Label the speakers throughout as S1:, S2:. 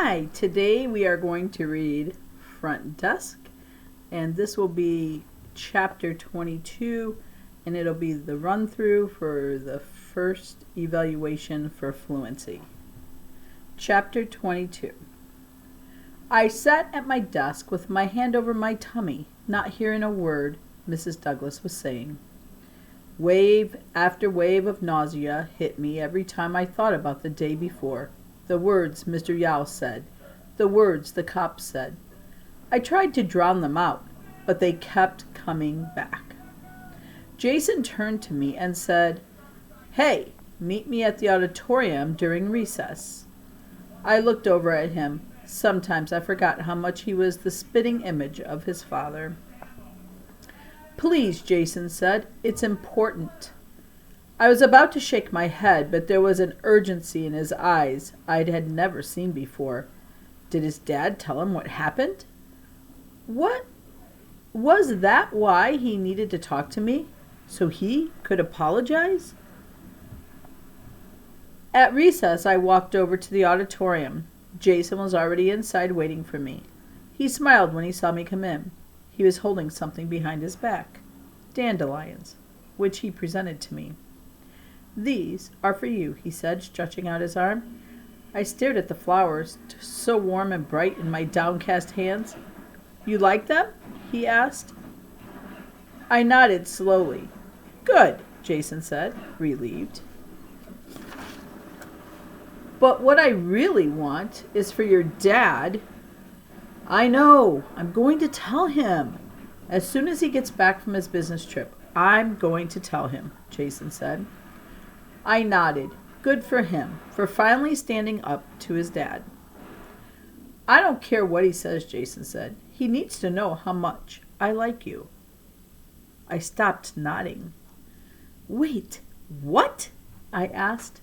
S1: Hi, today we are going to read Front Desk, and this will be chapter 22, and it'll be the run through for the first evaluation for fluency. Chapter 22. I sat at my desk with my hand over my tummy, not hearing a word Mrs. Douglas was saying. Wave after wave of nausea hit me every time I thought about the day before. The words Mr. Yao said, the words the cops said. I tried to drown them out, but they kept coming back. Jason turned to me and said, "Hey, meet me at the auditorium during recess." I looked over at him. Sometimes I forgot how much he was the spitting image of his father. "Please," Jason said, "it's important." I was about to shake my head, but there was an urgency in his eyes I had never seen before. Did his dad tell him what happened? What? Was that why he needed to talk to me? So he could apologize? At recess, I walked over to the auditorium. Jason was already inside waiting for me. He smiled when he saw me come in. He was holding something behind his back. Dandelions, which he presented to me. "These are for you," he said, stretching out his arm. I stared at the flowers, so warm and bright in my downcast hands. "You like them?" he asked. I nodded slowly. "Good," Jason said, relieved. "But what I really want is for your dad." "I know. I'm going to tell him. As soon as he gets back from his business trip, I'm going to tell him," Jason said. I nodded. Good for him, for finally standing up to his dad. "I don't care what he says," Jason said. "He needs to know how much I like you." I stopped nodding. "Wait, what?" I asked.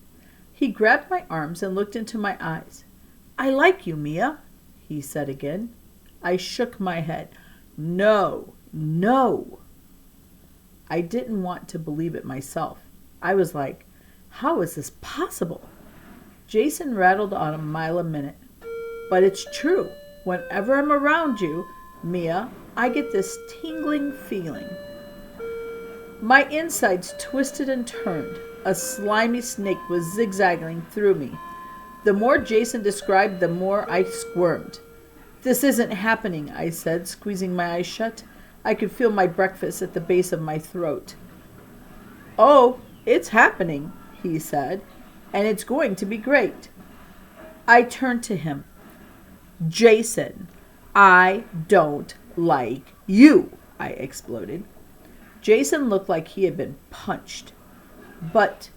S1: He grabbed my arms and looked into my eyes. "I like you, Mia," he said again. I shook my head. No. I didn't want to believe it myself. I was like, how is this possible? Jason rattled on a mile a minute. "But it's true. Whenever I'm around you, Mia, I get this tingling feeling." My insides twisted and turned. A slimy snake was zigzagging through me. The more Jason described, the more I squirmed. "This isn't happening," I said, squeezing my eyes shut. I could feel my breakfast at the base of my throat. "Oh, it's happening," he said, "and it's going to be great." I turned to him. "Jason, I don't like you," I exploded. Jason looked like he had been punched. But,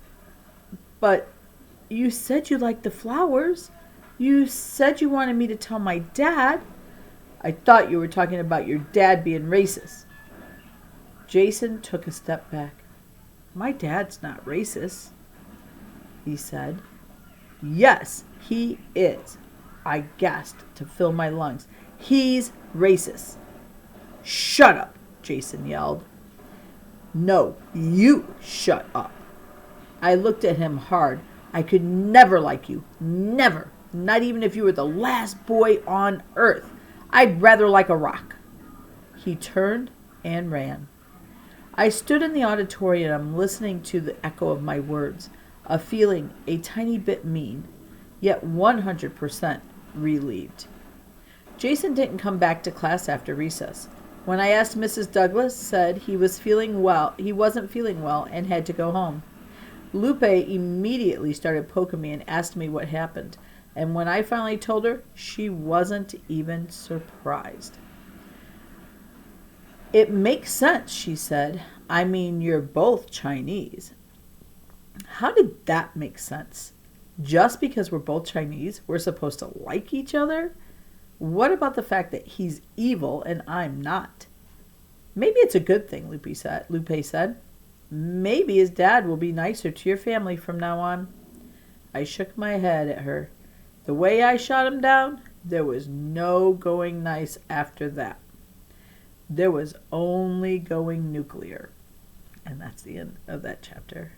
S1: you said you liked the flowers. You said you wanted me to tell my dad." "I thought you were talking about your dad being racist." Jason took a step back. "My dad's not racist," he said. "Yes, he is," I gasped to fill my lungs. "He's racist." "Shut up," Jason yelled. "No, you shut up." I looked at him hard. "I could never like you. Never. Not even if you were the last boy on earth. I'd rather like a rock." He turned and ran. I stood in the auditorium listening to the echo of my words, a feeling a tiny bit mean, yet 100% relieved. Jason didn't come back to class after recess. When I asked, Mrs. Douglas said he wasn't feeling well and had to go home. Lupe immediately started poking me and asked me what happened. And when I finally told her, she wasn't even surprised. "It makes sense," she said. "I mean, you're both Chinese." How did that make sense? Just because we're both Chinese, we're supposed to like each other? What about the fact that he's evil and I'm not? "Maybe it's a good thing," Lupe said. "Maybe his dad will be nicer to your family from now on." I shook my head at her. The way I shot him down, there was no going nice after that. There was only going nuclear. And that's the end of that chapter.